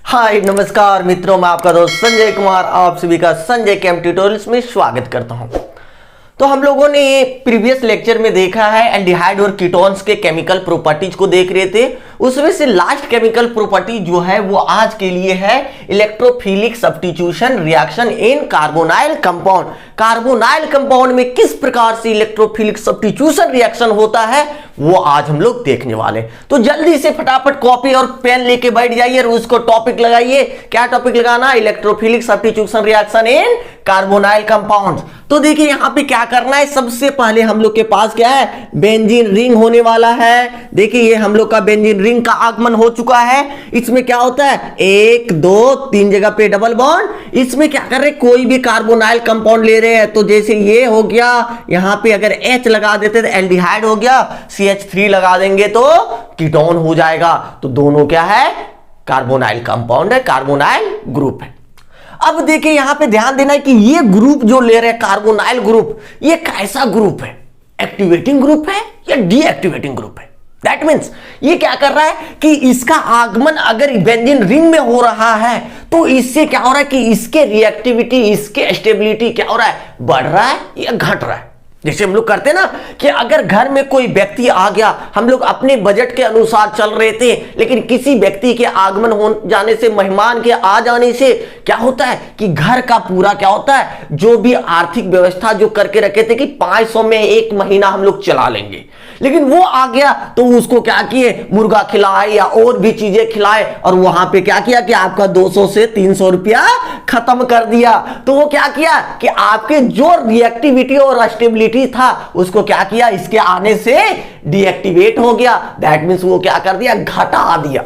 हाय नमस्कार मित्रों, मैं आपका दोस्त संजय कुमार आप सभी का संजय केम ट्यूटोरियल्स में स्वागत करता हूं। तो हम लोगों ने प्रीवियस लेक्चर में देखा है एल्डिहाइड और कीटोन्स के केमिकल प्रॉपर्टीज को देख रहे थे। उसमें से लास्ट केमिकल प्रॉपर्टी जो है वो आज के लिए है electrophilic substitution reaction in carbonyl compound. Carbonyl compound में किस प्रकार से इलेक्ट्रोफिलिक सब्स्टिट्यूशन रिएक्शन होता है वो आज हम लोग देखने वाले। तो जल्दी से फटाफट कॉपी और पेन लेके बैठ जाइए और उसको टॉपिक लगाइए। क्या टॉपिक लगाना? Electrophilic substitution reaction in carbonyl compounds. तो देखिए यहां पे क्या करना है, सबसे पहले हम लोग के पास क्या है, बेंजीन रिंग होने वाला है। देखिए ये हम लोग का बेंजीन रिंग का आगमन हो चुका है। इसमें क्या होता है, 1 2 3 जगह पे डबल बॉन्ड। इसमें क्या कर रहे, कोई भी कार्बोनाइल कंपाउंड ले रहे हैं। तो जैसे ये हो गया, यहां पे अगर H लगा देते तो एल्डिहाइड हो गया, CH3 लगा देंगे तो कीटोन हो जाएगा। तो दोनों क्या है, कार्बोनाइल कंपाउंड है, कार्बोनाइल ग्रुप है। अब देखिए यहां पे ध्यान देना है कि ये ग्रुप जो ले रहे हैं कार्बोनाइल ग्रुप, ये कैसा ग्रुप है, एक्टिवेटिंग ग्रुप है या डीएक्टिवेटिंग ग्रुप है। दैट मीन्स ये क्या कर रहा है कि इसका आगमन अगर बेंजीन रिंग में हो रहा है तो इससे क्या हो रहा है कि इसके रिएक्टिविटी, इसके स्टेबिलिटी क्या हो रहा है, बढ़ रहा है या घट रहा है। जैसे हम लोग करते हैं ना कि अगर घर में कोई व्यक्ति आ गया, हम लोग अपने बजट के अनुसार चल रहे थे, लेकिन किसी व्यक्ति के आगमन हो जाने से, मेहमान के आ जाने से क्या होता है कि घर का पूरा क्या होता है, जो भी आर्थिक व्यवस्था जो करके रखे थे कि 500 में 1 महीना हम लोग चला लेंगे, लेकिन वो आ गया तो उसको क्या किए, मुर्गा खिलाए या और भी चीजें खिलाए और वहां पे क्या किया कि आपका 200 से 300 रुपया खत्म कर दिया। तो वो क्या किया कि आपके जो रिएक्टिविटी और स्टेबिलिटी था उसको क्या किया, इसके आने से डीएक्टिवेट हो गया। दैट मींस वो क्या कर दिया, घटा दिया।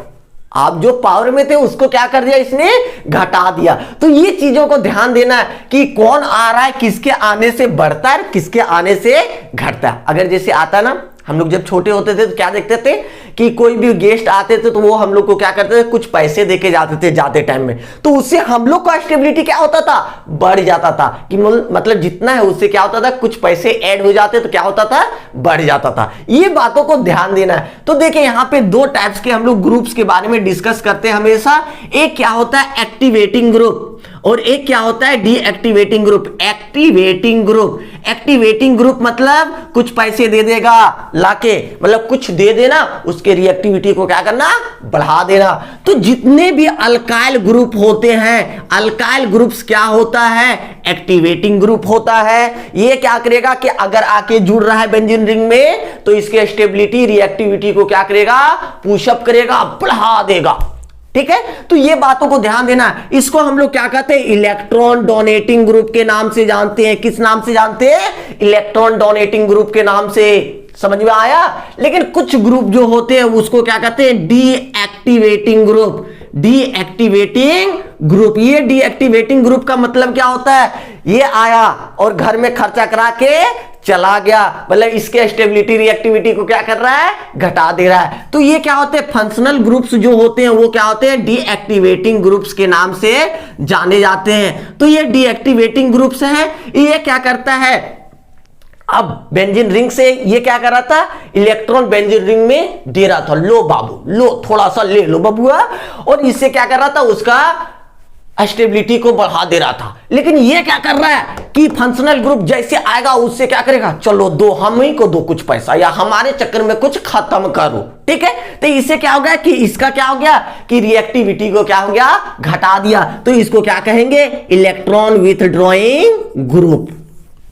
आप जो पावर में थे उसको क्या कर दिया, इसने घटा दिया। तो ये चीजों को ध्यान देना है कि कौन आ रहा है, किसके आने से बढ़ता है, किसके आने से घटता है। अगर जैसे आता ना, हम लोग जब छोटे होते थे तो क्या देखते थे कि कोई भी गेस्ट आते थे तो वो हम लोग को क्या करते थे, कुछ पैसे देके जाते थे जाते टाइम में। तो उससे हम लोग का स्टेबिलिटी क्या होता था, बढ़ जाता था। कि मतलब जितना है उससे क्या होता था, कुछ पैसे ऐड हो जाते तो क्या होता था, बढ़ जाता था। ये बातों को ध्यान देना है। तो देखिए यहाँ पे 2 टाइप्स के हम लोग ग्रुप्स के बारे में डिस्कस करते हैं हमेशा। एक क्या होता है एक्टिवेटिंग ग्रुप और एक क्या होता है डीएक्टिवेटिंग ग्रुप। एक्टिवेटिंग ग्रुप मतलब कुछ पैसे दे देगा लाके, मतलब कुछ दे देना, उसके रिएक्टिविटी को क्या करना, बढ़ा देना। तो जितने भी अल्काइल ग्रुप होते हैं, अल्काइल ग्रुप्स क्या होता है, एक्टिवेटिंग ग्रुप होता है। ये क्या करेगा कि अगर आके जुड़ रहा है बेंजीन रिंग में तो इसके स्टेबिलिटी, रिएक्टिविटी को क्या करेगा, पुशअप करेगा, बढ़ा देगा। ठीक है, तो ये बातों को ध्यान देना है। इसको हम लोग क्या कहते हैं, इलेक्ट्रॉन डोनेटिंग ग्रुप के नाम से जानते हैं। किस नाम से जानते हैं, इलेक्ट्रॉन डोनेटिंग ग्रुप के नाम से। समझ में आया। लेकिन कुछ ग्रुप जो होते हैं उसको क्या कहते हैं, डीएक्टिवेटिंग ग्रुप। डीएक्टिवेटिंग ग्रुप, ये डीएक्टिवेटिंग ग्रुप का मतलब क्या होता है, ये आया और घर में खर्चा करा के चला गया, मतलब इसके स्टेबिलिटी, रिएक्टिविटी को क्या कर रहा है, घटा दे रहा है। तो ये क्या होते हैं, फंक्शनल ग्रुप्स जो होते हैं वो क्या होते हैं, डीएक्टिवेटिंग ग्रुप्स के नाम से जाने जाते हैं। तो ये डीएक्टिवेटिंग ग्रुप्स हैं। ये क्या करता है, अब बेंजीन रिंग से ये क्या कर रहा था, इलेक्ट्रॉन बेंजीन रिंग में दे रहा था, लो बाबू लो, थोड़ा सा ले लो बबुआ, और इससे क्या कर रहा था, उसका स्टेबिलिटी को बढ़ा दे रहा था। लेकिन ये क्या कर रहा है कि फंक्शनल ग्रुप जैसे आएगा उससे क्या करेगा, चलो दो, हम ही को दो कुछ पैसा या हमारे चक्कर में कुछ खत्म करो। ठीक है, तो इससे क्या हो गया कि इसका क्या हो गया कि रिएक्टिविटी को क्या हो गया, घटा दिया। तो इसको क्या कहेंगे, इलेक्ट्रॉन विथड्रॉइंग ग्रुप।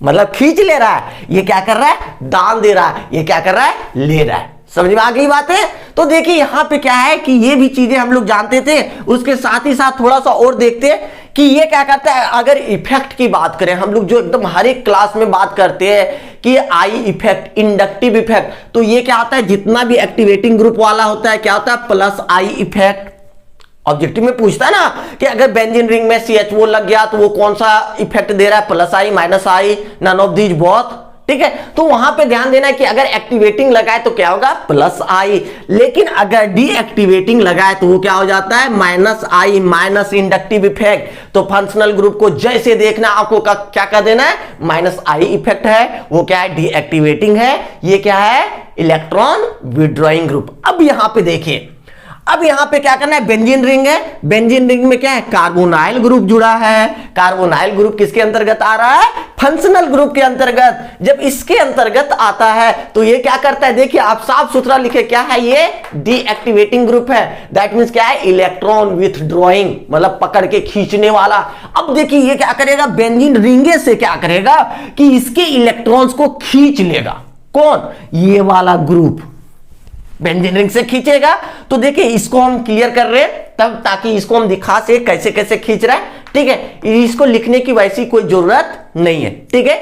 मतलब खींच ले रहा है, ये क्या कर रहा है, दान दे रहा है, ये क्या कर रहा है, ले रहा है। समझ में आ गई बात है। तो देखिए यहां पे क्या है कि ये भी चीजें हम लोग जानते थे, उसके साथ ही साथ थोड़ा सा और देखते हैं कि ये क्या करता है। अगर इफेक्ट की बात करें, हम लोग जो एकदम हर एक क्लास में बात करते हैं कि आई इफेक्ट, इंडक्टिव इफेक्ट, तो ये क्या होता है, जितना भी एक्टिवेटिंग ग्रुप वाला होता है क्या होता है, प्लस आई इफेक्ट। ऑब्जेक्टिव में पूछता है ना कि अगर बेंजीन रिंग में CHO लग गया तो वो कौन सा इफेक्ट दे रहा है, plus I, minus I, none of these both. ठीक है, तो वहां पे ध्यान देना है कि अगर एक्टिवेटिंग लगाए तो क्या होगा, प्लस आई, लेकिन अगर डीएक्टिवेटिंग लगाए तो वो क्या हो जाता है, माइनस आई, माइनस इंडक्टिव इफेक्ट। तो फंक्शनल ग्रुप को जैसे देखना आपको क्या कर देना है, माइनस आई इफेक्ट है, वो क्या है, डीएक्टिवेटिंग है। ये क्या है, इलेक्ट्रॉन विथड्रॉइंग ग्रुप। अब यहां पे देखिए, अब यहां पे क्या करना है, बेंजीन रिंग है, बेंजीन रिंग में क्या है, कार्बोनाइल ग्रुप जुड़ा है। कार्बोनाइल ग्रुप किसके अंतर्गत आ रहा है, फंक्शनल ग्रुप के अंतर्गत। जब इसके अंतर्गत आता है तो ये क्या करता है, देखिए आप साफ सुथरा लिखे, क्या है ये, डीएक्टिवेटिंग ग्रुप है। दैट मींस क्या है, इलेक्ट्रॉन विथड्रॉइंग, मतलब पकड़ के खींचने वाला। अब देखिए ये क्या करेगा, बेंजीन रिंगे से क्या करेगा कि इसके इलेक्ट्रॉन्स को खींच लेगा। कौन, ये वाला ग्रुप बेंजीन रिंग से खींचेगा। तो देखिए इसको हम क्लियर कर रहे हैं तब, ताकि इसको हम दिखा से कैसे कैसे खींच रहा है, ठीक है। इसको लिखने की वैसी कोई जरूरत नहीं है, ठीक है।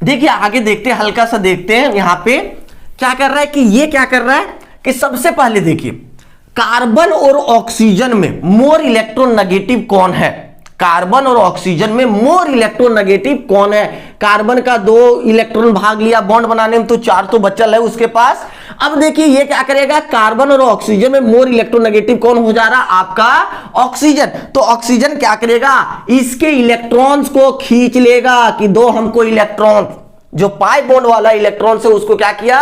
देखिए आगे देखते हैं, हल्का सा देखते हैं यहां पे क्या कर रहा है कि ये क्या कर रहा है कि सबसे पहले देखिए कार्बन और ऑक्सीजन में मोर इलेक्ट्रोनेगेटिव कौन है, कार्बन और ऑक्सीजन में मोर इलेक्ट्रोनेगेटिव कौन है। कार्बन का 2 इलेक्ट्रॉन भाग लिया बॉन्ड बनाने में, तो 4 तो बचल है उसके पास। अब देखिए ये क्या करेगा, कार्बन और ऑक्सीजन में मोर इलेक्ट्रोनेगेटिव कौन हो जा रहा, आपका ऑक्सीजन। तो ऑक्सीजन क्या करेगा, इसके इलेक्ट्रॉन्स को खींच लेगा कि दो हमको इलेक्ट्रॉन, जो पाई बॉन्ड वाला इलेक्ट्रॉन से उसको क्या किया,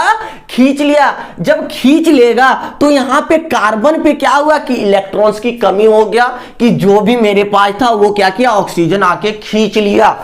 खींच लिया। जब खींच लेगा तो यहां पे कार्बन पे क्या हुआ कि इलेक्ट्रॉन्स की कमी हो गया, कि जो भी मेरे पास था वो क्या किया, ऑक्सीजन आके खींच लिया,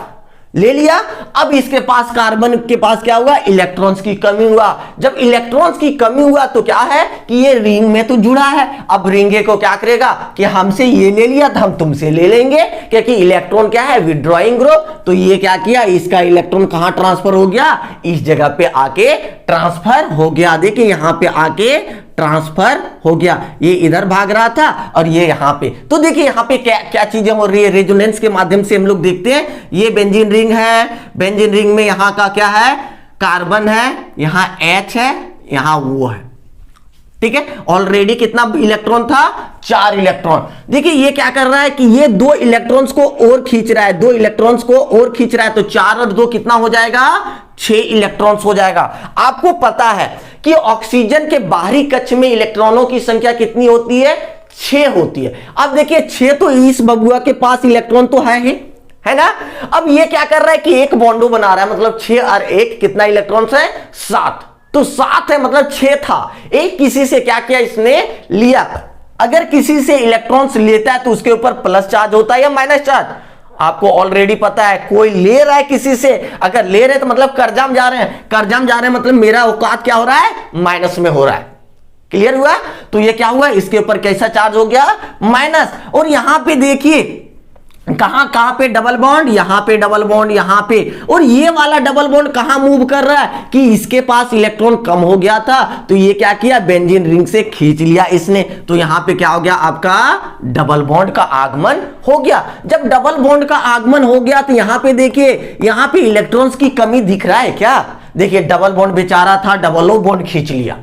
ले लिया। अब इसके पास कार्बन के पास क्या हुआ, इलेक्ट्रॉन्स की कमी हुआ। जब इलेक्ट्रॉन्स की कमी हुआ तो क्या है कि ये रिंग में तो जुड़ा है। अब रिंगे को क्या करेगा कि हमसे ये ले लिया तो हम तुमसे ले लेंगे, क्योंकि इलेक्ट्रॉन क्या है, विड्रॉइंग ग्रुप। तो ये क्या किया, इसका इलेक्ट्रॉन कहां ट्रांसफर हो गया, इस जगह पे आके ट्रांसफर हो गया। देखिए यहां पे आके ट्रांसफर हो गया, ये इधर भाग रहा था और ये यहां पे। तो देखिए यहां पे क्या क्या चीजें हो रही है, रेजोनेंस के माध्यम से हम लोग देखते हैं। ये बेंजीन रिंग है, बेंजीन रिंग में यहां का क्या है, कार्बन है, यहां H है, यहां वो है, ठीक है। ऑलरेडी कितना इलेक्ट्रॉन था, 4 इलेक्ट्रॉन। देखिए ये क्या कर रहा है कि ये 2 इलेक्ट्रॉन्स को और खींच रहा है, 2 इलेक्ट्रॉन्स को और खींच रहा है। तो 4 और 2 कितना हो जाएगा, 6 इलेक्ट्रॉन्स हो जाएगा। आपको पता है कि ऑक्सीजन के बाहरी कक्ष में इलेक्ट्रॉनों की संख्या कितनी होती है, 6 होती है। अब देखिए 6 तो इस बबुआ के पास इलेक्ट्रॉन तो है ही, है ना। अब ये क्या कर रहा है कि एक बॉन्डो बना रहा है, मतलब 6 और 1 कितना इलेक्ट्रॉन्स है, 7। तो 7 है मतलब 6 था, एक किसी से क्या किया, इसने लिया। अगर किसी से इलेक्ट्रॉन्स लेता है तो उसके ऊपर प्लस चार्ज होता है या माइनस चार्ज, आपको ऑलरेडी पता है। कोई ले रहा है किसी से, अगर ले रहे तो मतलब कर्जा में जा रहे हैं, कर्जा में जा रहे हैं मतलब मेरा औकात क्या हो रहा है, माइनस में हो रहा है। क्लियर हुआ। तो ये क्या हुआ, इसके ऊपर कैसा चार्ज हो गया, माइनस। और यहां पे देखिए कहां कहां पे डबल बॉन्ड, यहां पे डबल बॉन्ड, यहां पे। और ये वाला डबल बॉन्ड कहां मूव कर रहा है कि इसके पास इलेक्ट्रॉन कम हो गया था, तो ये क्या किया, बेंजीन रिंग से खींच लिया इसने। तो यहां पे क्या हो गया, आपका डबल बॉन्ड का आगमन हो गया। जब डबल बॉन्ड का आगमन हो गया तो यहां पे देखिए, यहां पे इलेक्ट्रॉन्स की कमी दिख रहा है क्या, देखिए डबल बॉन्ड बेचारा था, डबल बॉन्ड खींच लिया।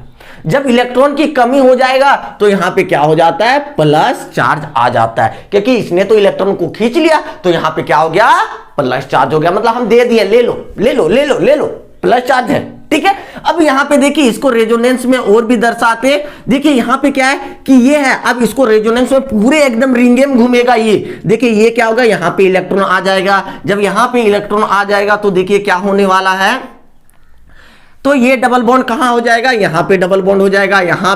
जब इलेक्ट्रॉन की कमी हो जाएगा तो यहां पे क्या हो जाता है, प्लस चार्ज आ जाता है, क्योंकि इसने तो इलेक्ट्रॉन को खींच लिया। तो यहां पे क्या हो गया, प्लस चार्ज हो गया, मतलब हम दे दिए, ले लो ले लो ले लो ले लो, प्लस चार्ज है, ठीक है। अब यहां पे देखिए इसको रेजोनेंस में और भी दर्शाते हैं। देखिए यहां पे क्या है कि ये है, अब इसको रेजोनेंस में पूरे एकदम रिंगे में घूमेगा ये। देखिए ये क्या होगा, यहां पे इलेक्ट्रॉन आ जाएगा। जब यहां पे इलेक्ट्रॉन आ जाएगा तो देखिए क्या होने वाला है, तो ये डबल बॉन्ड कहां हो जाएगा, यहां पे डबल बॉन्ड हो जाएगा, यहां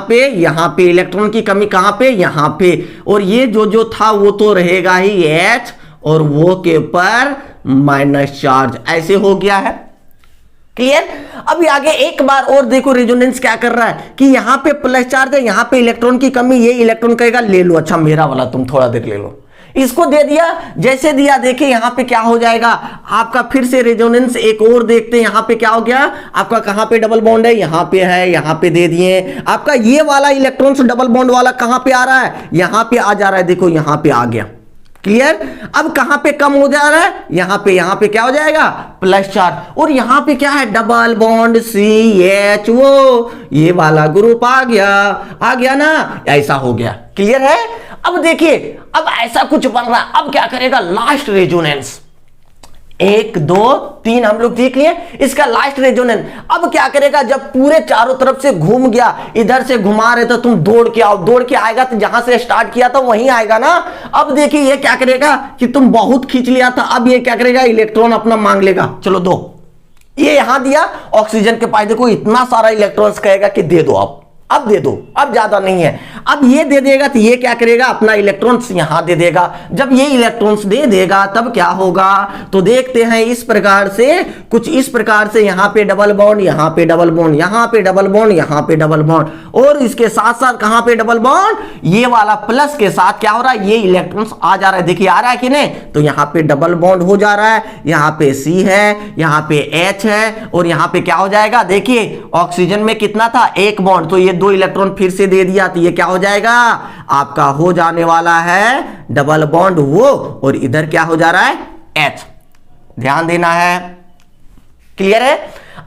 पे इलेक्ट्रॉन की कमी कहां पे, यहां पे। और ये जो था वो तो रहेगा ही H, और वो के ऊपर माइनस चार्ज, ऐसे हो गया है। क्लियर। अभी आगे एक बार और देखो रेजोनेंस क्या कर रहा है कि यहां पे प्लस चार्ज है, यहां पे इलेक्ट्रॉन की कमी, ये इलेक्ट्रॉन कहेगा ले लो, अच्छा मेरा वाला तुम थोड़ा देर ले लो, इसको दे दिया। जैसे दिया देखिए यहां पे क्या हो जाएगा आपका, फिर से रेजोनेंस एक और देखते हैं। यहां पे क्या हो गया आपका, कहां पे डबल बॉन्ड है, यहां पे है, यहां पे दे दिए। आपका ये वाला इलेक्ट्रॉन से डबल बॉन्ड वाला कहां पे आ रहा है, यहां पे आ जा रहा है, देखो यहां पे आ गया। क्लियर। अब कहां पे कम हो जा रहा है, यहां पे क्या हो जाएगा, प्लस चार्ज। और यहां पे क्या है, डबल बॉन्ड CH, वो ये वाला ग्रुप आ गया ना, ऐसा हो गया। क्लियर है। अब देखिए अब ऐसा कुछ बन रहा है, अब क्या करेगा, लास्ट रेजोनेंस, 1 2 3 हम लोग देख लिए, इसका लास्ट रेजोनेंस। अब क्या करेगा, जब पूरे चारों तरफ से घूम गया, इधर से घुमा रहे तो तुम दौड़ के आओ, दौड़ के आएगा तो जहां से स्टार्ट किया था वहीं आएगा ना। अब देखिए ये क्या करेगा कि तुम बहुत खींच लिया था, अब ये क्या करेगा, इलेक्ट्रॉन अपना मांग लेगा, चलो दो। ये यहां दिया, ऑक्सीजन के पास देखो इतना सारा इलेक्ट्रॉन्स कहेगा कि दे दो, अब दे दो, अब ज्यादा नहीं है। अब ये दे देगा तो ये क्या करेगा, अपना इलेक्ट्रॉन्स यहां दे देगा। जब ये इलेक्ट्रॉन्स दे देगा तब क्या होगा, तो देखते हैं इस प्रकार से, कुछ इस प्रकार से यहां पे डबल बॉन्ड, यहां पे डबल बॉन्ड, यहां पे डबल बॉन्ड, यहां पे डबल बॉन्ड, और इसके साथ साथ कहां पे डबल बॉन्ड, ये वाला प्लस के साथ क्या हो रहा है, ये इलेक्ट्रॉन्स आ जा रहा है। देखिए आ रहा है कि नहीं, तो यहां पे डबल बॉन्ड हो जा रहा है, यहां पे C है, यहां पे H है, और यहां पे क्या हो जाएगा, देखिए ऑक्सीजन में कितना था, एक बॉन्ड, तो ये 2 इलेक्ट्रॉन फिर से दे दिया, तो ये क्या हो जाएगा, आपका हो जाने वाला है डबल बॉन्ड वो, और इधर क्या हो जा रहा है, H। ध्यान देना है, क्लियर है।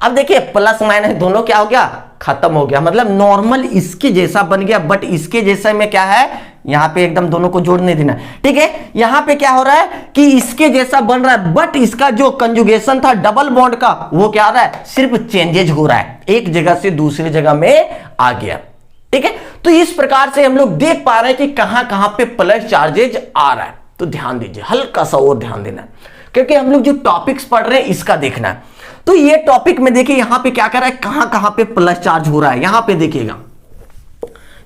अब देखिए प्लस माइनस दोनों क्या हो गया, खत्म हो गया, मतलब नॉर्मल इसके जैसा बन गया, बट इसके जैसे में क्या है, यहां पे एकदम दोनों को जोड़ने देना, ठीक है। यहां पे क्या हो रहा है कि इसके जैसा बन रहा है, बट इसका जो कंजुगेशन था डबल बॉन्ड का, वो क्या हो रहा है, सिर्फ चेंजेज हो रहा है, एक जगह से दूसरी जगह में आ गया, ठीक है। तो इस प्रकार से हम लोग देख पा रहे हैं कि कहां कहां पे प्लस चार्जेज आ रहा है। तो ध्यान दीजिए, हल्का सा और ध्यान देना, क्योंकि हम लोग जो टॉपिक्स पढ़ रहे हैं इसका देखना है। तो ये टॉपिक में देखिए यहां पे क्या कर रहा है, कहां कहां पे प्लस चार्ज हो रहा है, यहां पे देखिएगा,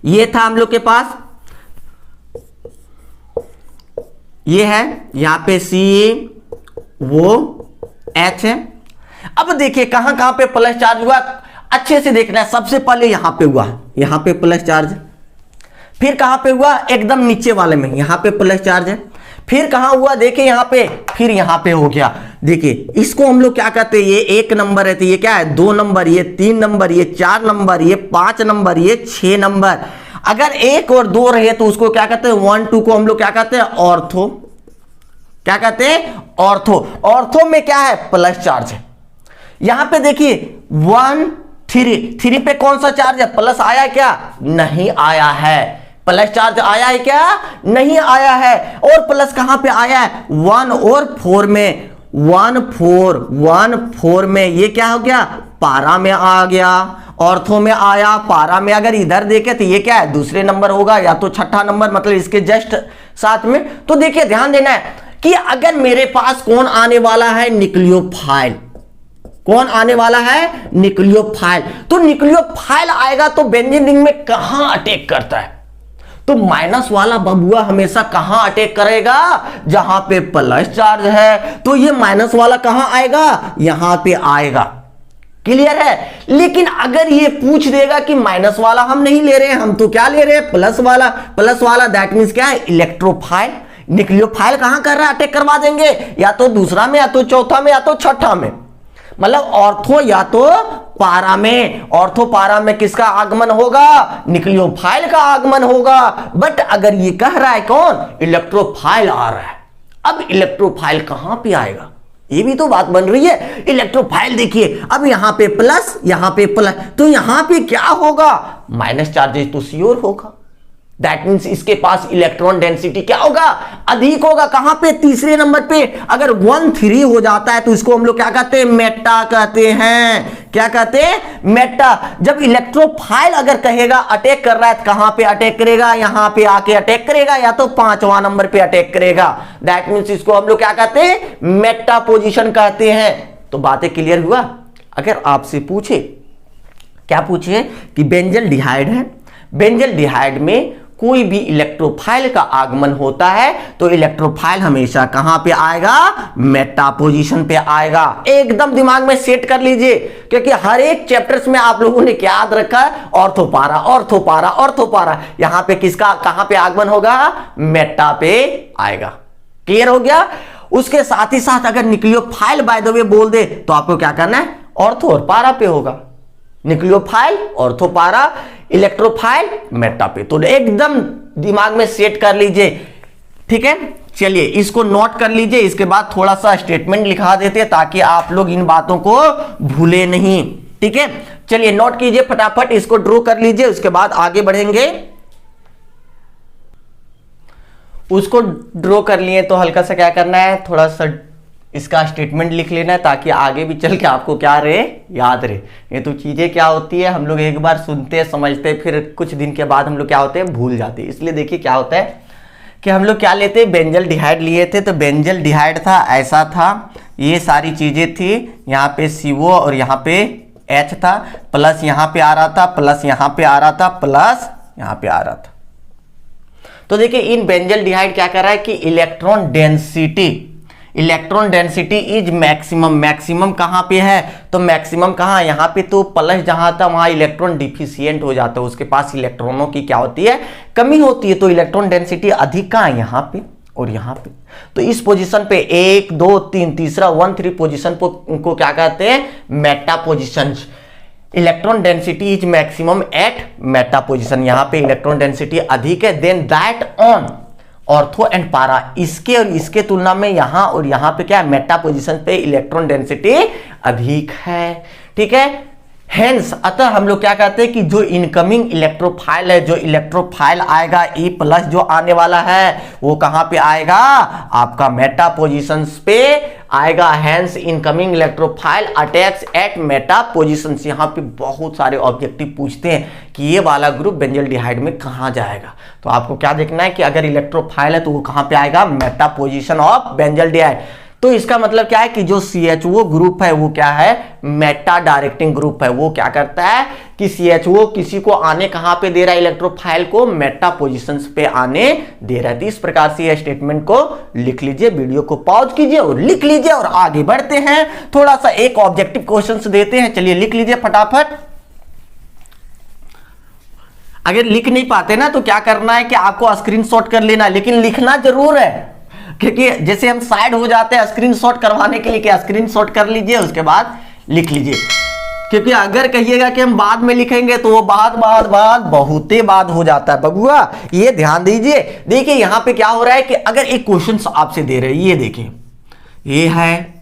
ये था हम लोग के पास, ये है, यहां पे C वो H है। अब देखिए कहां कहां पे प्लस चार्ज हुआ, अच्छे से देखना है। सबसे पहले यहां पे हुआ, यहां पे प्लस चार्ज, फिर कहां पे हुआ, एकदम नीचे वाले में, यहां पे प्लस चार्ज है, फिर कहां हुआ, देखिए यहां पे, फिर यहां पे हो गया। देखिए इसको हम लोग क्या कहते हैं, ये 1 नंबर है, तो ये क्या है 2 नंबर, ये 3 नंबर, ये 4 नंबर, ये 5 नंबर, ये 6 नंबर। अगर 1 और 2 रहे तो उसको क्या कहते हैं, 1 2 को हम लोग क्या कहते हैं, ऑर्थो। क्या कहते हैं, ऑर्थो। ऑर्थो में क्या है, प्लस चार्ज है। यहां पे देखिए 1 3 पे कौन सा चार्ज है, प्लस आया क्या, नहीं आया है। प्लस चार्ज आया है क्या, नहीं आया है। और प्लस कहां पे आया है, 1 और 4 में, 1 4 में, ये क्या हो गया, पारा में आ गया, ऑर्थो में आया, पारा में। अगर इधर देखे तो ये क्या है, दूसरे नंबर होगा, या तो छठा नंबर, मतलब इसके जस्ट साथ में। तो देखिए ध्यान देना है कि अगर मेरे पास कौन आने वाला है, न्यूक्लियोफाइल, कौन आने वाला है, न्यूक्लियोफाइल। तो न्यूक्लियोफाइल आएगा तो बेंजीन रिंग में कहां अटैक करता है, तो माइनस वाला बबुआ हमेशा कहां अटैक करेगा, जहां पे प्लस चार्ज है। तो ये माइनस वाला कहां आएगा, यहां पे आएगा, क्लियर है। लेकिन अगर ये पूछ देगा कि माइनस वाला हम नहीं ले रहे हैं, हम तो क्या ले रहे हैं, प्लस वाला। प्लस वाला दैट मींस क्या है, इलेक्ट्रोफाइल। न्यूक्लियोफाइल कहां कर रहा है, अटैक करवा देंगे, या तो दूसरा में, या तो चौथा में, या तो छठा में, मतलब ऑर्थो या तो पारा में। ऑर्थो पारा में किसका आगमन होगा, न्यूक्लियोफाइल का आगमन होगा। बट अगर ये कह रहा है कौन, इलेक्ट्रोफाइल आ रहा है, अब इलेक्ट्रोफाइल कहां पे आएगा, ये भी तो बात बन रही है। इलेक्ट्रोफाइल देखिए, अब यहां पे प्लस, यहां पे प्लस, तो यहां पे क्या होगा, माइनस चार्जेस तो श्योर होगा। दैट मीन्स इसके पास इलेक्ट्रॉन डेंसिटी क्या होगा, अधिक होगा। कहां पे, तीसरे नंबर पे। अगर 1 3 हो जाता है तो इसको हम लोग क्या कहते हैं, मेटा कहते हैं। क्या कहते हैं, मेटा। जब इलेक्ट्रोफाइल अगर कहेगा अटैक कर रहा है, तो कहां पे अटैक करेगा, यहां पे आके अटैक करेगा, या तो 5वां नंबर पे अटैक करेगा। दैट मीन्स इसको हम लोग क्या कहते हैं, मेटा पोजिशन कहते हैं। तो बातें क्लियर हुआ। अगर आपसे पूछे, क्या पूछे कि बेंजल डिहाइड है, बेंजल डिहाइड में कोई भी इलेक्ट्रोफाइल का आगमन होता है तो इलेक्ट्रोफाइल हमेशा कहां पे आएगा, मेटा पोजीशन पे आएगा। एकदम दिमाग में सेट कर लीजिए, क्योंकि हर एक चैप्टर्स में आप लोगों ने क्या याद रखा है, ऑर्थोपारा ऑर्थोपारा ऑर्थोपारा। यहां पे किसका कहां पे आगमन होगा, मेटा पे आएगा। क्लियर हो गया। उसके साथ ही साथ अगर न्यूक्लियोफाइल बाय द वे बोल दे तो आपको क्या करना है, ऑर्थो और पारा पे होगा। न्यूक्लियोफाइल ऑर्थोपारा, इलेक्ट्रोफाइल मेटा पे। तो एकदम दिमाग में सेट कर लीजिए, ठीक है। चलिए इसको नोट कर लीजिए, इसके बाद थोड़ा सा स्टेटमेंट लिखा देते हैं ताकि आप लोग इन बातों को भूले नहीं, ठीक है। चलिए नोट कीजिए फटाफट, इसको ड्रॉ कर लीजिए, उसके बाद आगे बढ़ेंगे। उसको ड्रॉ कर लिए तो हल्का सा क्या करना है, थोड़ा सा इसका स्टेटमेंट लिख लेना है ताकि आगे भी चल के आपको क्या रहे, याद रहे। ये तो चीजें क्या होती है, हम लोग एक बार सुनते हैं समझते हैं, फिर कुछ दिन के बाद हम लोग क्या होते हैं, भूल जाते हैं। इसलिए देखिए क्या होता है कि हम लोग क्या लेते हैं, बेंजल डिहाइड लिए थे। तो बेंजल डिहाइड था, ऐसा था, ये सारी चीजें थी, यहाँ पे CO और यहाँ पे H था, प्लस यहां पे आ रहा था, प्लस यहां पे आ रहा था, प्लस यहां पे आ रहा था। तो देखिए इन बेंजल्डिहाइड क्या कर रहा है कि electron density is maximum. Maximum कहां पे है? तो मैक्सिमम कहां? यहां पे तो प्लस जहां था वहां इलेक्ट्रॉन डिफिशियंट हो जाता है, उसके पास इलेक्ट्रॉनों की क्या होती है? कमी होती है। तो इलेक्ट्रॉन डेंसिटी अधिक कहां है? यहां पे और यहां पे। तो इस पोजीशन पे 1 2 3 तीसरा 1 3 पोजीशन को क्या कहते हैं? Meta position. Electron density is maximum at meta position. यहां पे इलेक्ट्रॉन डेंसिटी अधिक है then that on ortho and para. इसके और इसके तुलना में यहां और यहां पे क्या है? मेटा पोजीशन पे इलेक्ट्रॉन डेंसिटी अधिक है। ठीक है, हेंस अतः हम लोग क्या कहते हैं कि जो इनकमिंग इलेक्ट्रोफाइल है, जो इलेक्ट्रोफाइल आएगा ई प्लस जो आने वाला है वो कहां पे आएगा? आपका मेटा पोजीशंस पे आएगा। Hence incoming electrophile attacks at meta positions. यहां पे बहुत सारे ऑब्जेक्टिव पूछते हैं कि ये वाला ग्रुप बेंजल्डिहाइड में कहां जाएगा। तो आपको क्या देखना है कि अगर इलेक्ट्रोफाइल है तो वो कहां पे आएगा? Meta position of benzaldehyde. तो इसका मतलब क्या है कि जो CHO ग्रुप है वो क्या है? मेटा डायरेक्टिंग ग्रुप है। वो क्या करता है कि CHO किसी को आने कहां पे दे रहा है? इलेक्ट्रोफाइल को मेटा पोजीशंस पे आने दे रहा है। तो इस प्रकार से ये स्टेटमेंट को लिख लीजिए, वीडियो को पॉज कीजिए और लिख लीजिए और आगे बढ़ते हैं। थोड़ा सा एक ऑब्जेक्टिव क्वेश्चन देते हैं, चलिए लिख लीजिए फटाफट। अगर लिख नहीं पाते ना तो क्या करना है कि आपको स्क्रीनशॉट कर लेना, लेकिन लिखना जरूर है, क्योंकि जैसे हम साइड हो जाते हैं स्क्रीनशॉट करवाने के लिए, क्या स्क्रीनशॉट कर लीजिए उसके बाद लिख लीजिए। क्योंकि अगर कहिएगा कि हम बाद में लिखेंगे तो वो बहुत बाद हो जाता है बबुआ, ये ध्यान दीजिए। देखिए यहां पे क्या हो रहा है कि अगर एक क्वेश्चन आपसे दे रहे हैं, ये देखिए ये है,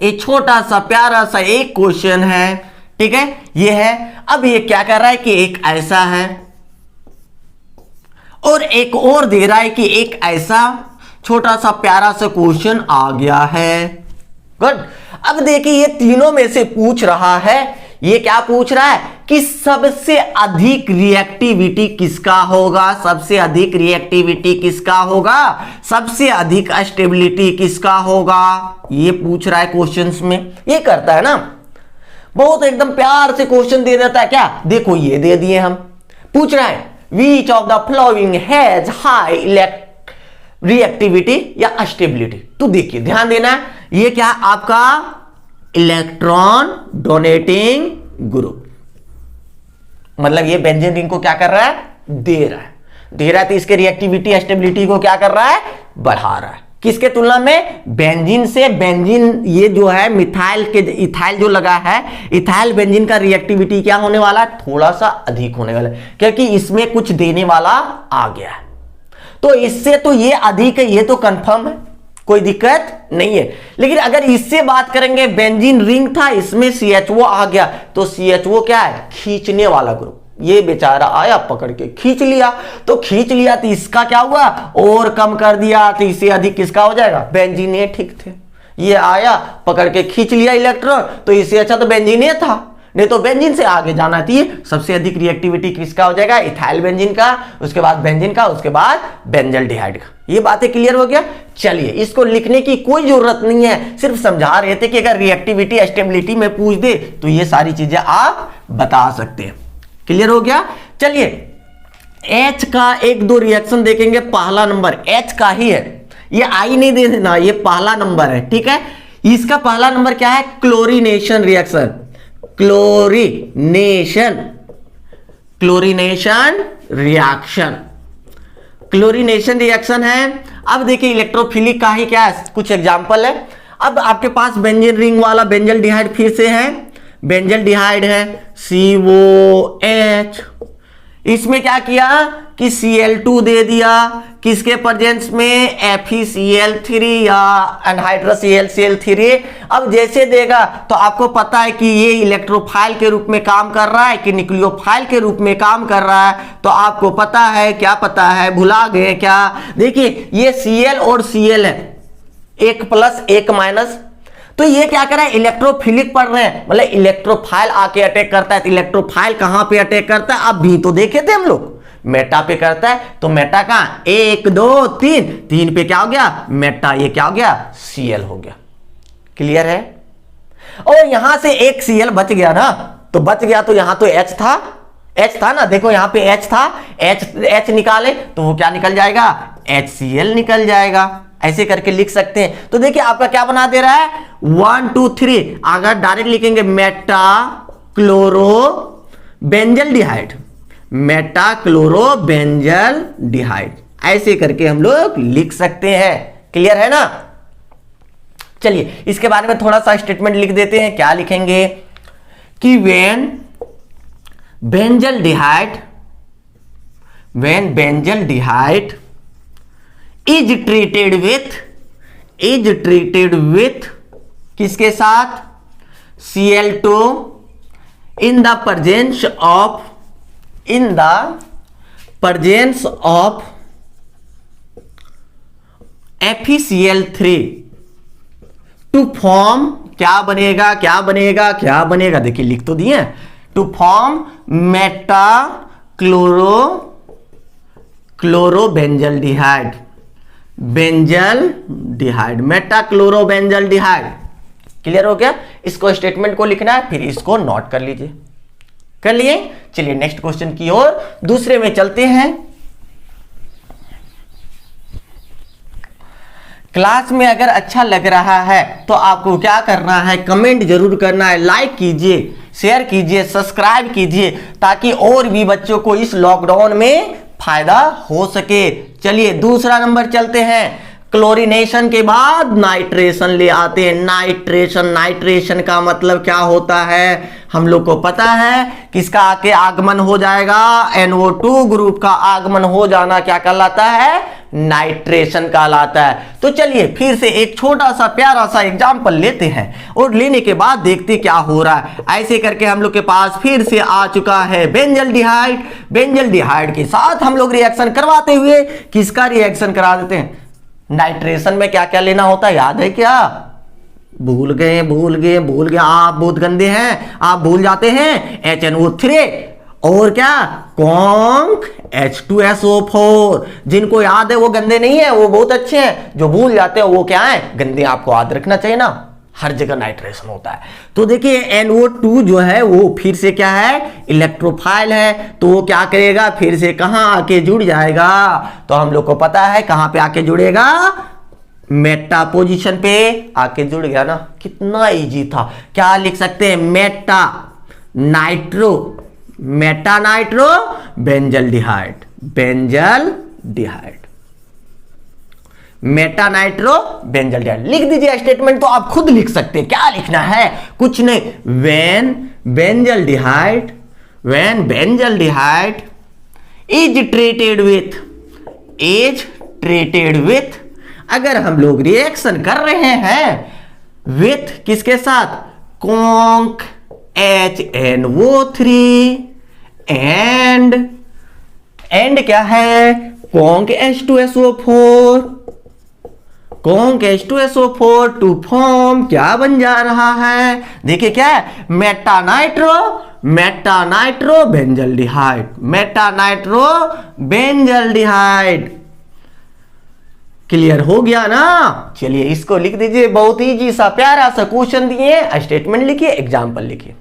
एक छोटा सा प्यारा सा एक क्वेश्चन है, ठीक है, ये है। अब ये क्या कर रहा है कि एक ऐसा है और एक और दे रहा है कि एक ऐसा छोटा सा प्यारा सा क्वेश्चन आ गया है। गुड। अब देखिए ये तीनों में से पूछ रहा है, ये क्या पूछ रहा है कि सबसे अधिक रिएक्टिविटी किसका होगा? सबसे अधिक रिएक्टिविटी किसका होगा? सबसे अधिक स्टेबिलिटी किसका होगा? ये पूछ रहा है क्वेश्चंस में। ये करता है ना, बहुत एकदम प्यार से क्वेश्चन दे देता है। क्या देखो ये दे दिए हम, पूछ रहा है which of the flowing has high reactivity या स्टेबिलिटी। तो देखिए ध्यान देना, ये क्या आपका इलेक्ट्रॉन डोनेटिंग ग्रुप, मतलब ये बेंजीन रिंग को क्या कर रहा है? दे रहा है। तो इसके रिएक्टिविटी स्टेबिलिटी को क्या कर रहा है? बढ़ा रहा है। किसके तुलना में? बेंजीन से। बेंजीन ये जो है मिथाइल के इथाइल जो लगा है, इथाइल बेंजीन का रिएक्टिविटी क्या होने वाला है? थोड़ा सा अधिक होने वाला है, क्योंकि इसमें कुछ देने वाला आ गया है। तो इससे तो ये अधिक है, ये तो कंफर्म है, कोई दिक्कत नहीं है। लेकिन अगर इससे बात करेंगे, बेंजीन रिंग था, इसमें CHO आ गया, तो CHO क्या है? खींचने वाला ग्रुप। ये बेचारा आया पकड़ के खींच लिया, तो खींच लिया तो इसका क्या हुआ? और कम कर दिया, तो इससे अधिक किसका हो जाएगा? बेंजीन ठीक थे। ये आया पकड़ के खींच लिया इलेक्ट्रॉन, तो इससे अच्छा तो बेंजीन था, नहीं तो बेंजीन से आगे जाना चाहिए। सबसे अधिक रिएक्टिविटी किसका हो जाएगा? इथाइल बेंजीन का, उसके बाद बेंजीन का, उसके बाद बेंजल्डिहाइड का। ये बातें क्लियर हो गया। चलिए इसको लिखने की कोई जरूरत नहीं है, सिर्फ समझा रहे थे कि अगर रिएक्टिविटी स्टेबिलिटी में पूछ दे तो ये सारी चीजें आप बता सकते हैं। क्लियर हो गया। चलिए H का एक दो रिएक्शन देखेंगे। पहला नंबर H का ही है, ये आई नहीं दे देना, ये पहला नंबर है, ठीक है। इसका पहला नंबर क्या है? Chlorination reaction. क्लोरीनेशन रिएक्शन है। अब देखिए इलेक्ट्रोफिलिक का ही क्या है, कुछ एग्जांपल है। अब आपके पास बेंजीन रिंग वाला बेंजल्डिहाइड फिर से है, बेंजल्डिहाइड है COH। इसमें क्या किया कि Cl2 दे दिया, किसके प्रेजेंस में? FeCl3 या एनहाइड्रस ClCl3। अब जैसे देगा तो आपको पता है कि ये इलेक्ट्रोफाइल के रूप में काम कर रहा है कि न्यूक्लियोफाइल के रूप में काम कर रहा है, तो आपको पता है, क्या पता है, भुला गए क्या? देखिए ये Cl और Cl है, एक प्लस एक माइनस, तो ये क्या कर रहा है? इलेक्ट्रोफिलिक पढ़ रहे हैं, मतलब इलेक्ट्रोफाइल आके अटैक करता है। तो इलेक्ट्रोफाइल कहां पे अटैक करता है? अब भी तो देखे थे हम लोग, मेटा पे करता है। तो मेटा कहां? 1 2 3 पे क्या हो गया? मेटा। ये क्या हो गया? Cl हो गया। क्लियर है। और यहां से एक Cl बच गया ना, तो बच गया तो यहां तो H था ना, देखो यहां पे H था, H निकाले तो वो क्या निकल जाएगा, HCl निकल जाएगा। ऐसे करके लिख सकते हैं। तो देखिए आपका क्या बना दे रहा है, 1 2 3, अगर डायरेक्ट लिखेंगे meta chloro benzaldehyde, meta chloro benzaldehyde, ऐसे करके हम लोग लिख सकते हैं। क्लियर है ना। चलिए इसके बारे में थोड़ा सा स्टेटमेंट लिख देते हैं। क्या लिखेंगे कि when benzaldehyde is treated with किसके साथ, Cl2 in the presence of FeCl3 to form क्या बनेगा, देखिए लिख तो दिए, to form meta chloro benzaldehyde, meta chloro benzaldehyde. Clear हो गया। इसको स्टेटमेंट को लिखना है, फिर इसको नोट कर लीजिए। कर लिए। चलिए नेक्स्ट क्वेश्चन की ओर दूसरे में चलते हैं। क्लास में अगर अच्छा लग रहा है तो आपको क्या करना है, कमेंट जरूर करना है, लाइक कीजिए, शेयर कीजिए, सब्सक्राइब कीजिए, ताकि और भी बच्चों को इस लॉकडाउन में फायदा हो सके। चलिए दूसरा नंबर चलते हैं। क्लोरीनेशन के बाद नाइट्रेशन ले आते हैं। नाइट्रेशन का मतलब क्या होता है, हम लोग को पता है। किसका आके आगमन हो जाएगा, NO2 ग्रुप का आगमन हो जाना क्या कहलाता है, नाइट्रेशन कहलाता है। तो चलिए फिर से एक छोटा सा प्यारा सा एग्जाम्पल लेते हैं और लेने के बाद देखते क्या हो रहा है। ऐसे करके हम लोग के पास फिर से आ चुका है बेंजल डिहाइड के साथ हम लोग रिएक्शन करवाते हुए किसका रिएक्शन करा देते हैं, नाइट्रेशन में क्या क्या लेना होता है, याद है क्या, भूल गए आप बहुत गंदे हैं, आप भूल जाते हैं HNO3 और क्या, कॉन्क H2SO4। जिनको याद है वो गंदे नहीं है, वो बहुत अच्छे हैं। जो भूल जाते हैं वो क्या है, गंदे। आपको याद रखना चाहिए ना, हर जगह नाइट्रेशन होता है। तो देखिए NO2 जो है वो फिर से क्या है, इलेक्ट्रोफाइल है, तो वो क्या करेगा, फिर से कहां आके जुड़ जाएगा, तो हम लोग को पता है कहां पे आके जुड़ेगा, मेटा पोजीशन पे आके जुड़ गया ना। कितना इजी था। क्या लिख सकते हैं, meta nitro benzaldehyde, meta nitro benzaldehyde लिख दीजिए। स्टेटमेंट तो आप खुद लिख सकते हैं। क्या लिखना है, कुछ नहीं, when benzaldehyde is treated with, अगर हम लोग रिएक्शन कर रहे हैं विथ किसके साथ, कॉन्क HNO3 एंड क्या है, कॉन्क H2SO4 टू फॉर्म क्या बन जा रहा है, देखिए क्या है, Meta nitro benzaldehyde. Clear हो गया ना। चलिए इसको लिख दीजिए। बहुत इजी सा प्यारा सा क्वेश्चन दिए, स्टेटमेंट लिखिए, एग्जाम्पल लिखिए,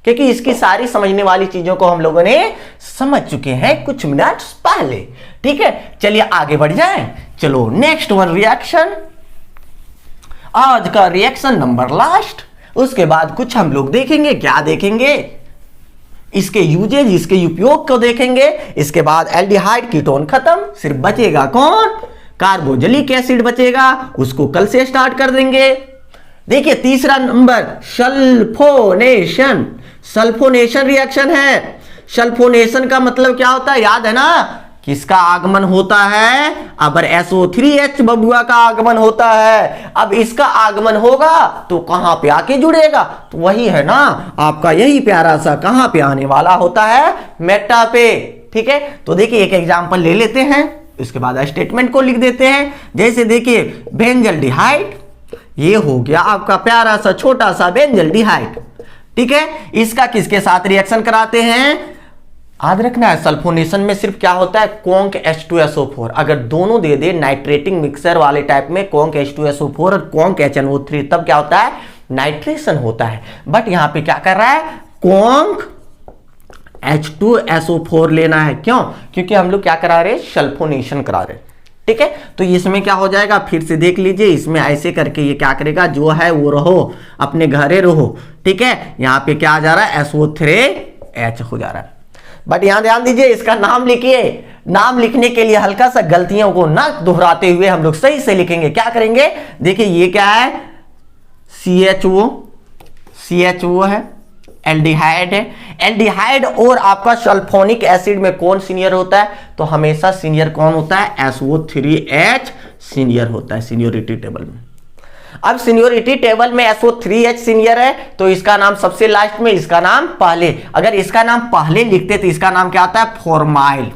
क्योंकि इसकी सारी समझने वाली चीजों को हम लोगों ने समझ चुके हैं कुछ मिनट पहले। ठीक है, चलिए आगे बढ़ जाएं। चलो नेक्स्ट वन रिएक्शन, आज का रिएक्शन नंबर लास्ट। उसके बाद कुछ हम लोग देखेंगे, क्या देखेंगे, इसके यूजेज, इसके उपयोग को देखेंगे। इसके बाद एल्डिहाइड कीटोन खत्म, सिर्फ बचेगा कौन, कार्बोक्सिलिक एसिड बचेगा, उसको कल से स्टार्ट कर देंगे। देखिए तीसरा नंबर सल्फोनेशन रिएक्शन है। सल्फोनेशन का मतलब क्या होता है, याद है ना, किसका आगमन होता है, अब SO3H बबुआ का आगमन होता है। अब इसका आगमन होगा तो कहां पे आके जुड़ेगा, तो वही है ना आपका यही प्यारा सा, कहां पे आने वाला होता है, मेटा पे। ठीक है, तो देखिए एक एग्जांपल ले लेते हैं, इसके बाद स्टेटमेंट को लिख देते हैं। जैसे देखिए बेंजल डिहाइड, ये हो गया आपका प्यारा सा छोटा सा बेंजल डिहाइड। ठीक है, इसका किसके साथ रिएक्शन कराते हैं, याद रखना है सल्फोनेशन में सिर्फ क्या होता है, कॉन्क H2SO4। अगर दोनों दे दे नाइट्रेटिंग मिक्सर वाले टाइप में, कॉन्क H2SO4 और कॉन्क HNO3, तब क्या होता है, नाइट्रेशन होता है, बट यहां पे क्या कर रहा है, कॉन्क H2SO4 लेना है। क्यों? क्योंकि हम लोग क्या करा रहे, सल्फोनेशन करा रहे। ठीक है, तो इसमें क्या हो जाएगा, फिर से देख लीजिए, इसमें ऐसे करके ये क्या करेगा, जो है वो रहो अपने घरे रहो। ठीक है, यहां पे क्या आ जा रहा है, SO3H हो जा रहा है। बट यहां ध्यान दीजिए, इसका नाम लिखिए। नाम लिखने के लिए हल्का सा गलतियों को ना दोहराते हुए हम लोग सही से लिखेंगे। क्या करेंगे, देखिए ये क्या है, CHO है, एल्डिहाइड है। एल्डिहाइड और आपका सल्फोनिक एसिड में कौन सीनियर होता है, तो हमेशा सीनियर कौन होता है, SO3H सीनियर होता है सीनियोरिटी टेबल में। अब सीनियोरिटी टेबल में SO3H सीनियर है, तो इसका नाम सबसे लास्ट में, इसका नाम पहले। अगर इसका नाम पहले लिखते तो इसका नाम क्या होता है, फॉर्माइल।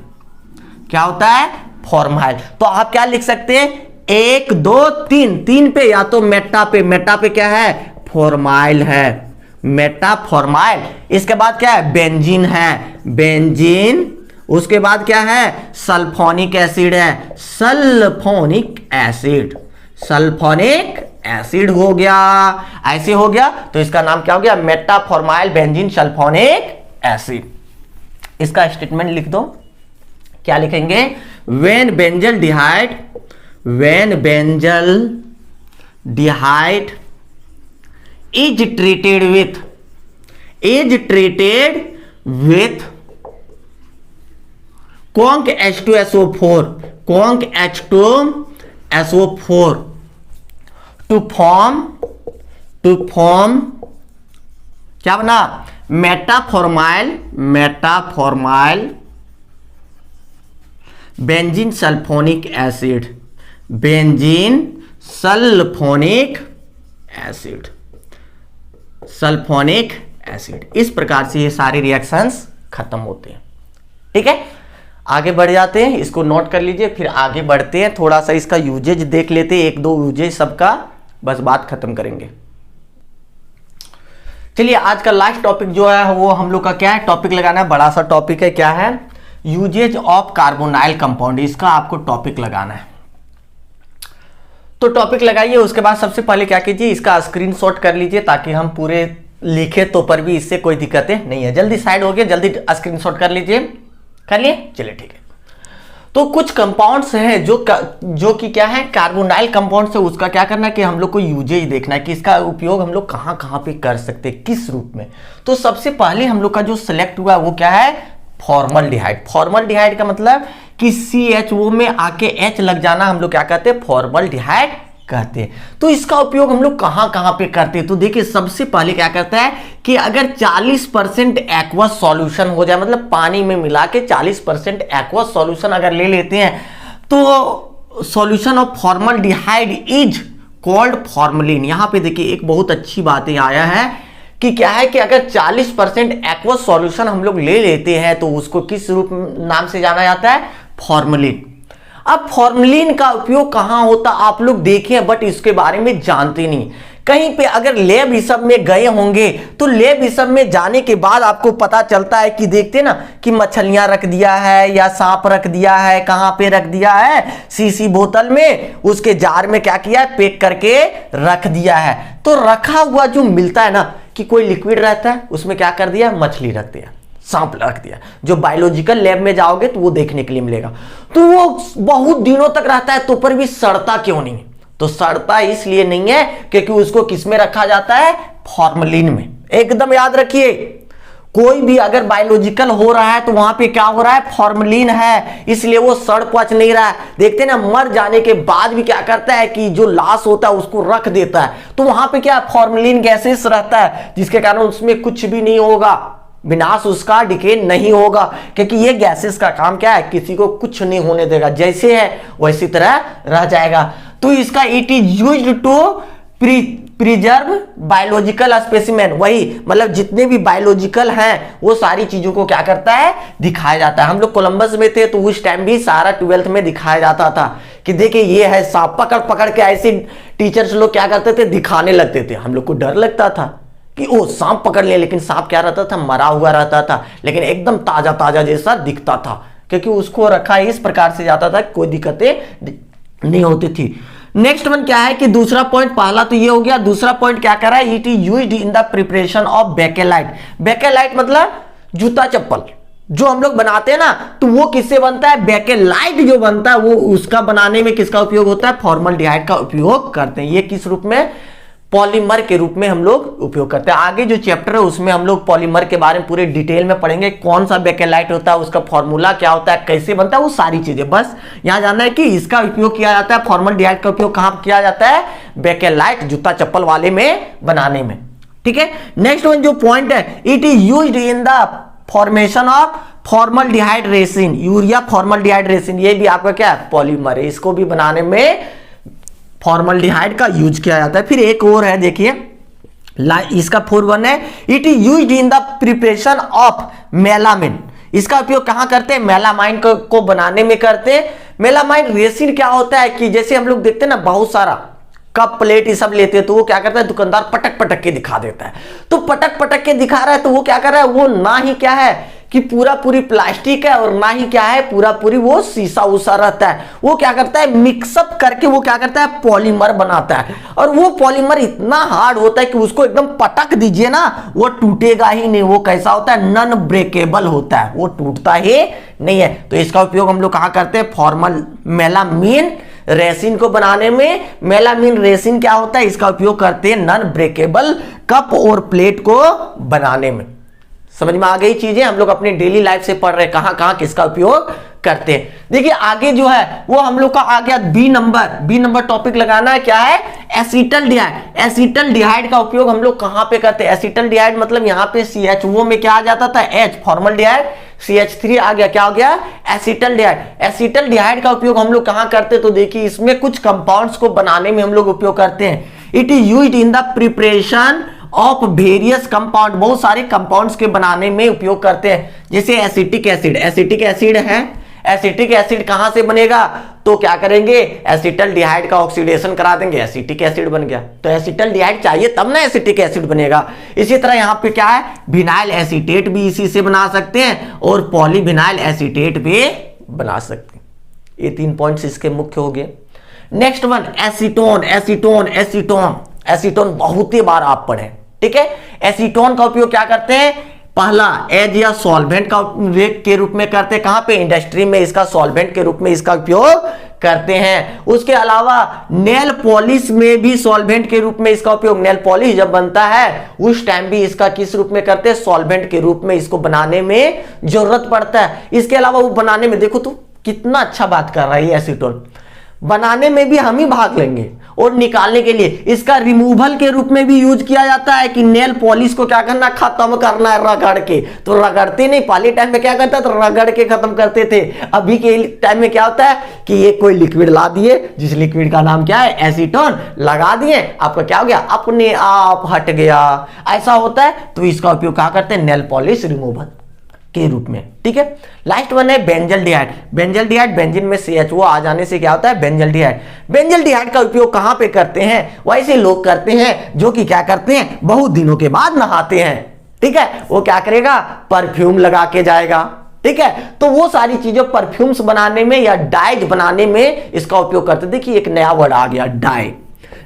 क्या होता है, फॉर्माइल। तो आप क्या लिख सकते हैं, 1 2 3, 3 पे या तो मेटा पे, मेटा पे क्या है, फॉर्माइल है, मेटाफॉर्माइल। इसके बाद क्या है, बेंजीन है, बेंजीन। उसके बाद क्या है, सल्फोनिक एसिड है, सल्फोनिक एसिड, सल्फोनिक एसिड हो गया। ऐसे हो गया तो इसका नाम क्या हो गया, मेटाफॉर्माइल बेंजीन सल्फोनिक एसिड। इसका स्टेटमेंट लिख दो, क्या लिखेंगे, when benzaldehyde, when benzaldehyde is treated with conc H2SO4, conc H2SO4 to form क्या बना, मेटाफॉर्माइल benzene sulphonic acid, benzene sulphonic acid, sulphonic acid. इस प्रकार से ये सारे रिएक्शंस खत्म होते हैं। ठीक है, आगे बढ़ जाते हैं, इसको नोट कर लीजिए, फिर आगे बढ़ते हैं, थोड़ा सा इसका यूजेज देख लेते हैं, 1 2 यूजेज सबका, बस बात खत्म करेंगे। चलिए, आज का लास्ट टॉपिक जो है वो हम लोग का क्या है, टॉपिक लगाना है, बड़ा सा टॉपिक है, क्या है, यूजेज ऑफ कार्बोनाइल कंपाउंड। इसका आपको टॉपिक लगाना है, तो टॉपिक लगाइए। उसके बाद सबसे पहले क्या कीजिए, इसका स्क्रीनशॉट कर लीजिए, ताकि हम पूरे लिखे तो पर भी इससे कोई दिक्कतें नहीं है। जल्दी साइड हो गया, जल्दी स्क्रीनशॉट कर लीजिए, कर लिए, चलिए ठीक है। तो कुछ कंपाउंड्स हैं जो कि क्या है, कार्बोनाइल कंपाउंड से, उसका क्या करना है कि हम लोग को यूजेज देखना है कि इसका उपयोग हम लोग कहां कहां पे कर सकते हैं, किस रूप में। तो सबसे पहले हम लोग का जो सिलेक्ट हुआ वो क्या है, फॉर्मल्डिहाइड। फॉर्मल्डिहाइड का मतलब कि CHO में आके H लग जाना, हम लोग क्या कहते हैं, फॉर्मल्डिहाइड कहते हैं। तो इसका उपयोग हम लोग कहां कहां पे करते हैं, तो देखिए सबसे पहले क्या करता है कि अगर 40% एक्वस सॉल्यूशन हो जाए, मतलब पानी में मिला के 40% एक्वस सॉल्यूशन अगर ले लेते हैं, तो solution of formaldehyde is called formalin. यहां पे देखिए एक बहुत अच्छी बात आया है कि क्या है कि अगर 40% एक्वस सॉल्यूशन हम लोग ले लेते हैं, तो उसको किस रूप नाम से जाना जाता है, फॉर्मलिन। अब फॉर्मलिन का उपयोग कहां होता आप लोग देखें, बट इसके बारे में जानते नहीं। कहीं पे अगर लैब ई सब में गए होंगे, तो लैब ई सब में जाने के बाद आपको पता चलता है कि देखते ना कि मछलियां रख दिया है या सांप रख दिया है, कहां पे रख दिया है, शीशी बोतल में, उसके जार में क्या किया है, पैक करके रख दिया है। तो रखा हुआ जो मिलता है ना, कि कोई लिक्विड रहता है, उसमें क्या कर दिया, मछली रख दिया, सांप रख दिया। जो बायोलॉजिकल लैब में जाओगे तो वो देखने के लिए मिलेगा। तो वो बहुत दिनों तक रहता है, तो पर भी सड़ता क्यों नहीं, तो सड़ता इसलिए नहीं है क्योंकि उसको किसमें रखा जाता है, फॉर्मलिन में। एकदम याद रखिए, कोई भी अगर बायोलॉजिकल हो रहा है तो वहां पे क्या हो रहा है, फॉर्मलिन है, इसलिए वो सड़ पच नहीं रहा है। देखते ना, मर जाने के बाद भी क्या करता है कि जो लाश होता है उसको रख देता है, तो वहां पे क्या फॉर्मलिन गैसेस रहता है, जिसके कारण उसमें कुछ भी नहीं होगा, विनाश उसका, डिके नहीं होगा, क्योंकि ये गैसेस का काम क्या है, किसी को कुछ नहीं होने देगा, जैसे है वैसी तरह रह जाएगा। तो इसका it is used to preserve biological specimen, वही मतलब जितने भी बायोलॉजिकल हैं वो सारी चीजों को क्या करता है, दिखाया जाता है। हम लोग कोलंबस में थे तो उस टाइम भी सारा 12th में दिखाया जाता था कि देखिए ये है सांप, पकड़ पकड़ के ऐसे टीचर्स लोग क्या करते थे, दिखाने लगते थे। हम लोग को डर लगता था कि ओ सांप पकड़ लिया, लेकिन सांप क्या रहता था, मरा हुआ रहता था, लेकिन एकदम ताजा ताजा जैसा दिखता था, क्योंकि उसको रखा इस प्रकार से जाता था, कोई दिक्कतें नहीं होती थी। नेक्स्ट वन क्या है कि दूसरा पॉइंट, पहला तो ये हो गया, दूसरा पॉइंट क्या कर रहा है, it is used in the preparation of bakelite. Bakelite मतलब जूता चप्पल जो हम लोग बनाते हैं ना, तो वो किससे बनता है, बेकेलाइट जो बनता है वो उसका बनाने में किसका उपयोग होता है, फॉर्मल्डिहाइड का उपयोग करते हैं। ये किस रूप में, पॉलीमर के रूप में हम लोग उपयोग करते हैं। आगे जो चैप्टर है उसमें हम लोग पॉलीमर के बारे में पूरे डिटेल में पढ़ेंगे, कौन सा बेकेलाइट होता है, उसका फॉर्मूला क्या होता है, कैसे बनता है, वो सारी चीजें। बस यहां जानना है कि इसका उपयोग किया जाता है, फॉर्मल्डिहाइड का उपयोग कहां किया जाता है, बेकेलाइट जूता चप्पल वाले में बनाने में। ठीक है, नेक्स्ट वन जो पॉइंट है, it is used in the formation of formaldehyde resin, urea formaldehyde resin, ये भी आपका क्या है, पॉलीमर है, इसको भी बनाने में फॉर्मल्डिहाइड का यूज किया जाता है। फिर एक और है, देखिए इसका 4.1 है, it is used in the preparation of melamine, इसका उपयोग कहां करते हैं, मेलामाइन को बनाने में करते हैं। मेलामाइन रेसिन क्या होता है कि जैसे हम लोग देखते हैं ना, बहुत सारा कप प्लेट ये सब लेते हैं, तो वो क्या करता है, दुकानदार पटक पटक के दिखा देता है। तो पटक पटक के दिखा रहा है, तो वो क्या कर रहा है, वो ना ही क्या है कि पूरा पूरी प्लास्टिक है, और ना ही क्या है पूरा पूरी वो शीशा उसा रहता है, वो क्या करता है, मिक्सअप करके वो क्या करता है, पॉलीमर बनाता है। और वो पॉलीमर इतना हार्ड होता है कि उसको एकदम पटक दीजिए ना, वो टूटेगा ही नहीं। वो कैसा होता है, नॉन ब्रेकेबल होता है, वो टूटता ही नहीं है। तो इसका उपयोग हम लोग कहां करते हैं, फॉर्मल मेलामीन रेसिन को बनाने में। मेलामीन रेसिन क्या होता है, इसका उपयोग करते हैं नॉन ब्रेकेबल कप और प्लेट को बनाने में। समझ में आ गई चीजें, हम लोग अपनी डेली लाइफ से पढ़ रहे हैं कहां कहां किसका उपयोग करते हैं। देखिए आगे जो है वो हम लोग का आ गया बी नंबर टॉपिक लगाना है, क्या है, एसिटल्डिहाइड। एसिटल्डिहाइड का उपयोग हम लोग कहां पे करते हैं, एसिटल्डिहाइड मतलब यहां पे CHO में क्या आ जाता था, H, फॉर्मल्डिहाइड, CH3 आ गया, क्या हो गया, एसिटल्डिहाइड। एसिटल्डिहाइड का उपयोग हम लोग कहां करते हैं, तो देखिए इसमें कुछ कंपाउंड्स को बनाने में हम लोग उपयोग करते हैं। It is used in the preparation of various compound, बहुत सारे कंपाउंड्स के बनाने में उपयोग करते हैं। जैसे एसिटिक एसिड, एसिटिक एसिड है, एसिटिक एसिड कहां से बनेगा, तो क्या करेंगे, एसिटल्डिहाइड का ऑक्सीडेशन करा देंगे, एसिटिक एसिड बन गया। तो एसिटल्डिहाइड चाहिए तब ना एसिटिक एसिड बनेगा। इसी तरह यहां पे क्या है, विनाइल एसीटेट भी इसी से बना सकते हैं, और पॉलीविनाइल एसीटेट भी बना सकते हैं। ये 3 पॉइंट्स इसके मुख्य हो गए। Next one, acetone. Acetone acetone acetone बहुत ही बार आप पढ़े, ठीक है। एसीटोन का उपयोग क्या करते हैं, पहला एज या सॉल्वेंट का के रूप में करते हैं, कहां पे, इंडस्ट्री में इसका सॉल्वेंट के रूप में इसका उपयोग करते हैं। उसके अलावा नेल पॉलिश में भी सॉल्वेंट के रूप में इसका उपयोग, नेल पॉलिश जब बनता है उस टाइम भी इसका किस रूप में करते हैं, सॉल्वेंट के रूप में इसको बनाने में जरूरत पड़ता है। इसके अलावा वो बनाने में, देखो तो कितना अच्छा बात कर रहा है, एसीटोन बनाने में भी हम ही भाग लेंगे, और निकालने के लिए इसका रिमूवल के रूप में भी यूज किया जाता है कि नेल पॉलिश को क्या करना, खत्म करना है रगड़ के। तो रगड़ते नहीं, पहले टाइम में क्या करता तो रगड़ के खत्म करते थे। अभी के टाइम में क्या होता है कि ये कोई लिक्विड ला दिए, जिस लिक्विड का नाम क्या है, एसीटोन, लगा दिए, आपका क्या हो गया, अपने आप हट गया, ऐसा होता है। तो इसका उपयोग क्या करते हैं, नेल पॉलिश रिमूवल के रूप में, ठीक है। लास्ट वन है बेंजल्डिहाइड। बेंजल्डिहाइड, बेंजीन में CHO आ जाने से क्या होता है, बेंजल्डिहाइड। बेंजल्डिहाइड का उपयोग कहां पे करते हैं, वैसे लोग करते हैं जो कि क्या करते हैं, बहुत दिनों के बाद नहाते हैं, ठीक है। वो क्या करेगा, परफ्यूम लगा के जाएगा, ठीक है। तो वो सारी चीजें परफ्यूम्स बनाने में या डाइज बनाने में इसका उपयोग करते हैं। देखिए एक नया वर्ड आ गया, डाई।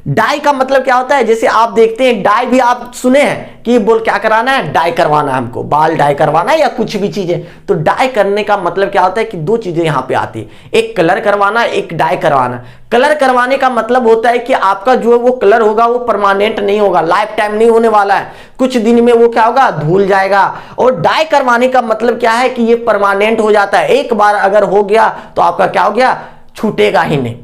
डाई का मतलब क्या होता है, जैसे आप देखते हैं डाई भी आप सुने हैं कि बोल क्या कराना है, डाई करवाना है हमको, बाल डाई करवाना है या कुछ भी चीजें। तो डाई करने का मतलब क्या होता है कि 2 चीजें यहां पे आती है, एक कलर करवाना, एक डाई करवाना। कलर करवाने का मतलब होता है कि आपका जो वो कलर होगा वो परमानेंट नहीं होगा, लाइफ टाइम नहीं होने वाला है, कुछ दिन में वो क्या होगा, धुल जाएगा। और डाई करवाने का मतलब क्या है कि ये परमानेंट हो जाता है, एक बार अगर हो गया तो आपका क्या हो गया, छूटेगा ही नहीं।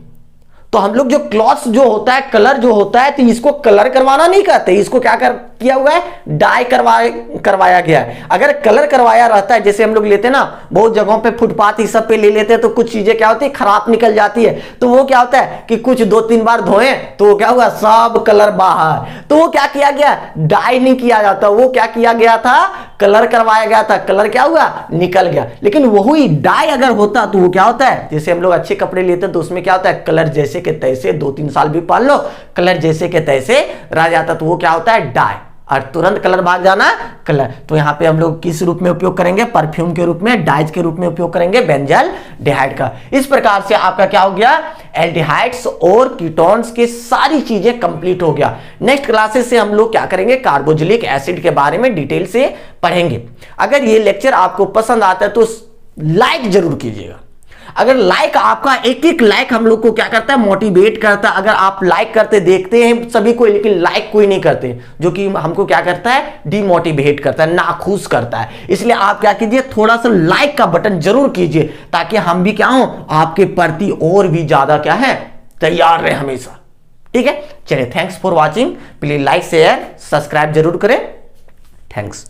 तो हम लोग जो क्लॉथ्स जो होता है, कलर जो होता है, तो इसको कलर करवाना नहीं कहते, इसको क्या किया हुआ है, डाई करवाया गया है। अगर कलर करवाया रहता है, जैसे हम लोग लेते हैं ना, बहुत जगहों पे फुटपाथ इस सब पे ले लेते हैं, तो कुछ चीजें क्या होती है, खराब निकल जाती है। तो वो क्या होता है कि कुछ 2-3 बार धोए तो वो क्या हुआ, सब कलर बाहर। तो वो क्या किया गया, डाई नहीं किया जाता, वो क्या किया गया था, कलर करवाया गया था, कलर क्या हुआ, निकल गया। लेकिन वही डाई अगर होता तो वो क्या होता है, जैसे हम लोग अच्छे कपड़े लेते हैं तो उसमें क्या होता है, कलर जैसे के तैसे 2-3 साल भी पहन लो, कलर जैसे के तैसे रह जाता, तो वो क्या होता है, डाई। और तुरंत कलर भाग जाना कलर। तो यहाँ पे हम लोग किस रूप में उपयोग करेंगे, परफ्यूम के रूप में, डाइज के रूप में उपयोग करेंगे बेंजल डिहाइड का। इस प्रकार से आपका क्या हो गया, एल्डिहाइड्स और कीटोन्स के सारी चीजें कंप्लीट हो गया। नेक्स्ट क्लासेस से हम लोग क्या करेंगे, कार्बोक्सिलिक एसिड के बारे में डिटेल से पढ़ेंगे। अगर ये लेक्चर आपको पसंद आता है तो लाइक जरूर कीजिएगा। अगर लाइक, आपका एक एक लाइक हम लोग को क्या करता है, मोटिवेट करता है। अगर आप लाइक करते देखते हैं सभी को, लेकिन लाइक कोई नहीं करते, जो कि हमको क्या करता है, डिमोटिवेट करता है, नाखुश करता है। इसलिए आप क्या कीजिए, थोड़ा सा लाइक का बटन जरूर कीजिए, ताकि हम भी क्या हो, आपके प्रति और भी ज्यादा क्या है, तैयार रहे हमेशा। ठीक है, चलिए, thanks for watching. Please like share subscribe जरूर करें। थैंक्स।